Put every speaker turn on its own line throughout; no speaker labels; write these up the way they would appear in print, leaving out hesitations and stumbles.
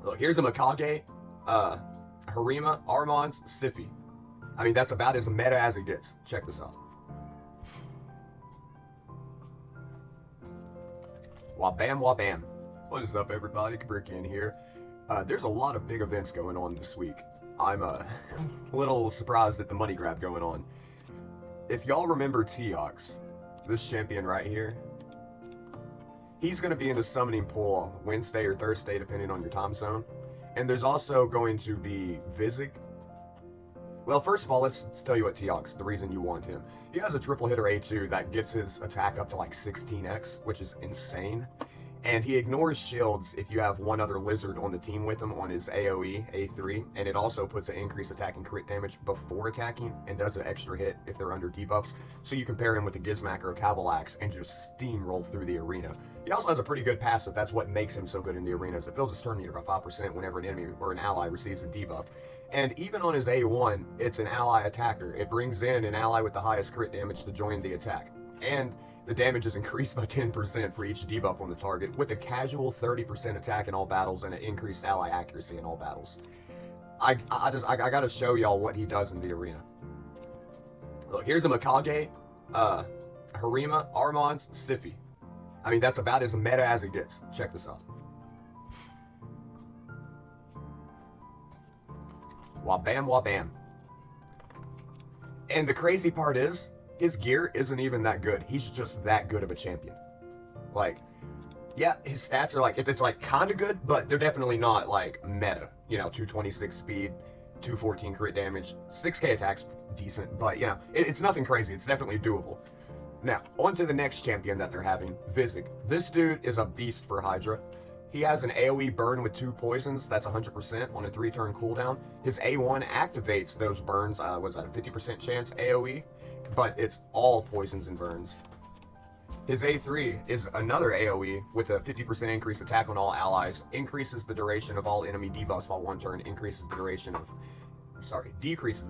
Look, here's a Mikage, Harima, Armand, Siffy. I mean, that's about as meta as it gets. Check this out. Wabam, wabam. What is up, everybody? Kabrikian here. There's a lot of big events going on this week. I'm a little surprised at the money grab going on. If y'all remember Teox, this champion right here, he's going to be in the summoning pool Wednesday or Thursday, depending on your time zone. And there's also going to be Vizug. Well, first of all, let's tell you what Teox, the reason you want him. He has a triple hitter A2 that gets his attack up to like 16x, which is insane. And he ignores shields if you have one other lizard on the team with him on his AoE, A3, and it also puts an increased attack and crit damage before attacking, and does an extra hit if they're under debuffs. So you can pair him with a Gizmak or a Cavalax and just steamroll through the arena. He also has a pretty good passive. That's what makes him so good in the arenas. It fills his turn meter by 5% whenever an enemy or an ally receives a debuff. And even on his A1, it's an ally attacker. It brings in an ally with the highest crit damage to join the attack. And the damage is increased by 10% for each debuff on the target, with a casual 30% attack in all battles and an increased ally accuracy in all battles. I gotta show y'all what he does in the arena. Look, here's a Mikage, Harima, Armand, Siffy. I mean, that's about as meta as it gets. Check this out. Wabam, wabam. And the crazy part is, his gear isn't even that good. He's just that good of a champion. Like, yeah, his stats are like, it's like kind of good, but they're definitely not like meta. You know, 226 speed, 214 crit damage, 6k attacks, decent, but you know, it's nothing crazy. It's definitely doable. Now, on to the next champion that they're having, Vizug. This dude is a beast for Hydra. He has an AoE burn with 2 poisons, that's 100% on a 3-turn cooldown. His A1 activates those burns, was that a 50% chance AoE? But it's all poisons and burns. His A3 is another AoE with a 50% increased attack on all allies, increases the duration of all enemy debuffs while 1 turn, decreases the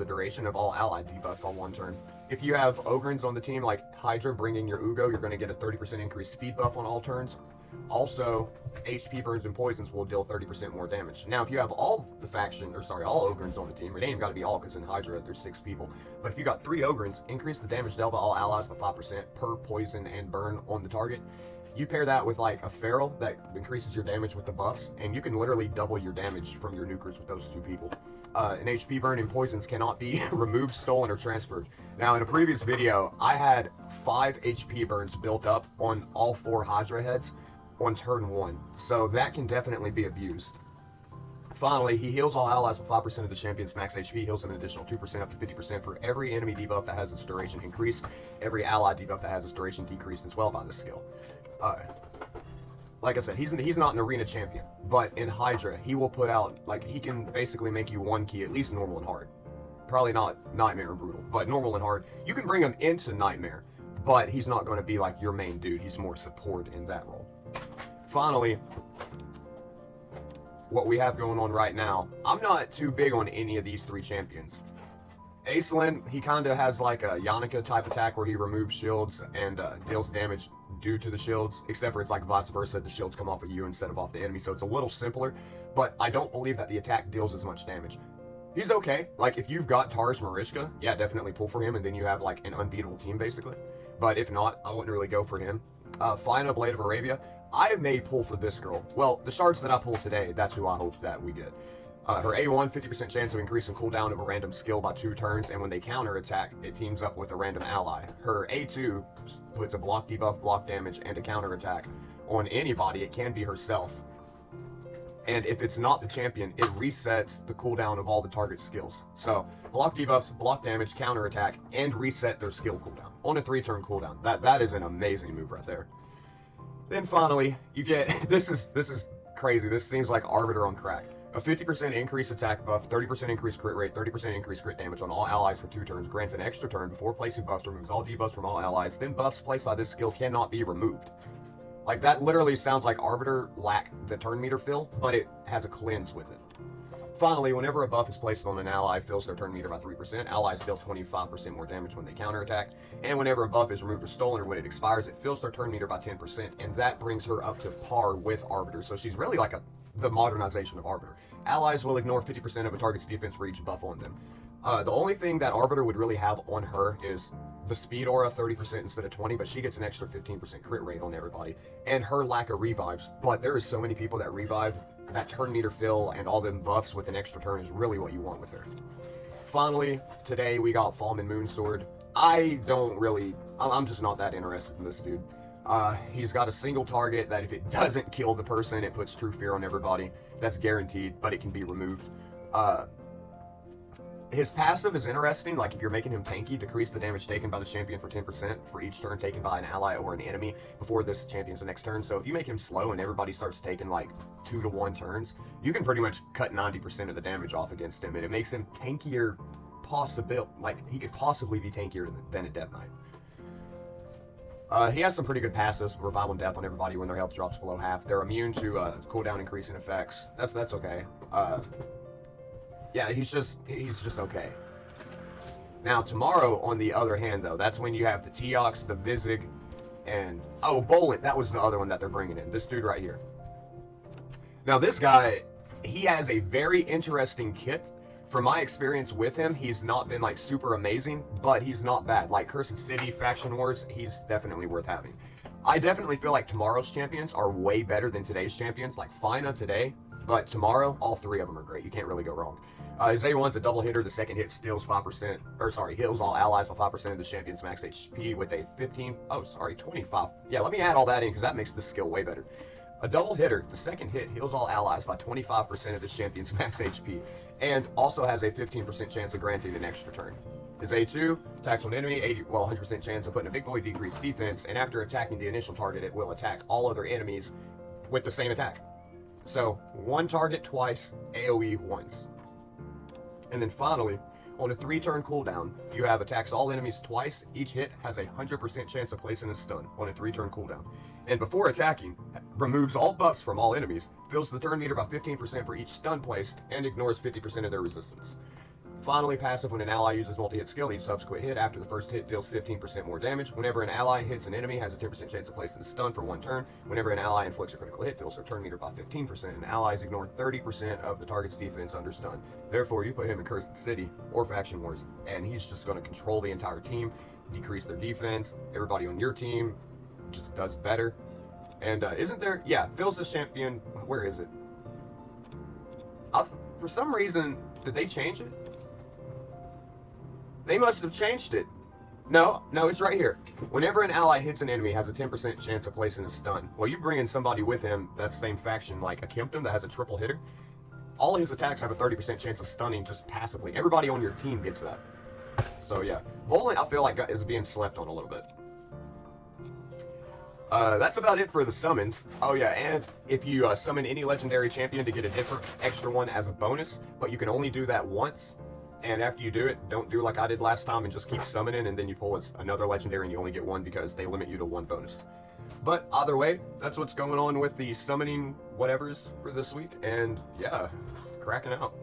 duration of all allied debuffs while 1 turn. If you have Ogrins on the team like Hydra bringing your Ugo, you're going to get a 30% increased speed buff on all turns. Also, HP burns and poisons will deal 30% more damage. Now, if you have all Ogrins on the team, it ain't got to be all, because in Hydra there's 6 people. But if you got 3 Ogrins, increase the damage dealt by all allies by 5% per poison and burn on the target. You pair that with like a Feral that increases your damage with the buffs, and you can literally double your damage from your nukers with those 2 people. An HP burn and poisons cannot be removed, stolen, or transferred. Now, in a previous video, I had 5 HP burns built up on all 4 Hydra heads on turn 1, so that can definitely be abused. Finally, he heals all allies with 5% of the champion's max HP, heals an additional 2% up to 50% for every enemy debuff that has its duration increased, every ally debuff that has its duration decreased as well by this skill. Like I said, he's not an arena champion, but in Hydra, he will put out, like, he can basically make you 1 key, at least normal and hard. Probably not Nightmare and Brutal, but normal and hard. You can bring him into Nightmare, but he's not going to be like your main dude. He's more support in that role. Finally, what we have going on right now, I'm not too big on any of these 3 champions. Aislinn, he kind of has like a Yannicka type attack where he removes shields and deals damage due to the shields, except for it's like vice versa, the shields come off of you instead of off the enemy, so it's a little simpler, but I don't believe that the attack deals as much damage. He's okay. Like, if you've got Taurus Marishka, yeah, definitely pull for him, and then you have like an unbeatable team basically. But if not, I wouldn't really go for him. Fina, Blade of Arabia, I may pull for this girl. Well, the shards that I pulled today, that's who I hope that we get. Her A1, 50% chance of increasing cooldown of a random skill by 2 turns, and when they counter attack, it teams up with a random ally. Her A2 puts a block debuff, block damage, and a counter attack on anybody. It can be herself. And if it's not the champion, it resets the cooldown of all the target skills. So, block debuffs, block damage, counter attack, and reset their skill cooldown on a 3-turn cooldown. That is an amazing move right there. Then finally, you get, this is crazy. This seems like Arbiter on crack. A 50% increased attack buff, 30% increased crit rate, 30% increased crit damage on all allies for 2 turns, grants an extra turn before placing buffs, removes all debuffs from all allies, then buffs placed by this skill cannot be removed. Like, that literally sounds like Arbiter lack the turn meter fill, but it has a cleanse with it. Finally, whenever a buff is placed on an ally, fills their turn meter by 3%, allies deal 25% more damage when they counterattack, and whenever a buff is removed or stolen or when it expires, it fills their turn meter by 10%, and that brings her up to par with Arbiter. So she's really like a the modernization of Arbiter. Allies will ignore 50% of a target's defense for each buff on them. The only thing that Arbiter would really have on her is the speed aura, 30% instead of 20, but she gets an extra 15% crit rate on everybody, and her lack of revives. But there is so many people that revive, that turn meter fill and all them buffs with an extra turn is really what you want with her. Finally, today we got Fallen Moonsword. I'm just not that interested in this dude. He's got a single target that if it doesn't kill the person, it puts true fear on everybody. That's guaranteed, but it can be removed. His passive is interesting, like if you're making him tanky, decrease the damage taken by the champion for 10% for each turn taken by an ally or an enemy before this champion's next turn. So if you make him slow and everybody starts taking like 2 to 1 turns, you can pretty much cut 90% of the damage off against him, and it makes him tankier, like he could possibly be tankier than a Death Knight. He has some pretty good passives, Revival and Death on everybody when their health drops below half. They're immune to cooldown increasing effects. That's okay. Yeah, he's just okay. Now, tomorrow, on the other hand, though, that's when you have the Teox, the Vizug, and... Oh, Bolint, that was the other one that they're bringing in. This dude right here. Now, this guy, he has a very interesting kit. From my experience with him, he's not been, like, super amazing, but he's not bad. Like, Cursed City, Faction Wars, he's definitely worth having. I definitely feel like tomorrow's champions are way better than today's champions. Like, Fina today, but tomorrow, all 3 of them are great. You can't really go wrong. His A1's a double hitter. The second hit steals 5%, heals all allies by 5% of the champion's max HP with a 25. Yeah, let me add all that in because that makes this skill way better. A double hitter. The second hit heals all allies by 25% of the champion's max HP, and also has a 15% chance of granting an extra turn. His A2 attacks on enemy, 100% chance of putting a big boy decreased defense, and after attacking the initial target, it will attack all other enemies with the same attack. So, 1 target twice, AoE once. And then finally, on a 3-turn cooldown, you have attacks all enemies twice. Each hit has a 100% chance of placing a stun on a 3-turn cooldown. And before attacking, removes all buffs from all enemies, fills the turn meter by 15% for each stun placed, and ignores 50% of their resistance. Finally, passive: when an ally uses multi-hit skill, each subsequent hit after the first hit deals 15% more damage. Whenever an ally hits an enemy, has a 10% chance of placing the stun for 1 turn. Whenever an ally inflicts a critical hit, fills their turn meter by 15%, and allies ignore 30% of the target's defense under stun. Therefore, you put him in Cursed City or Faction Wars, and he's just going to control the entire team, decrease their defense. Everybody on your team just does better. And isn't there... Yeah, Phil's the champion. Where is it? For some reason, did they change it? They must have changed it. No, it's right here. Whenever an ally hits an enemy, has a 10% chance of placing a stun. Well, you bring in somebody with him, that same faction, like a Kempton that has a triple hitter. All of his attacks have a 30% chance of stunning just passively. Everybody on your team gets that. So yeah, Bolint, I feel like is being slept on a little bit. That's about it for the summons. Oh yeah, and if you summon any legendary champion to get a different extra one as a bonus, but you can only do that once. And after you do it, don't do like I did last time and just keep summoning, and then you pull another legendary and you only get 1 because they limit you to 1 bonus. But either way, that's what's going on with the summoning whatevers for this week, and yeah, cracking out.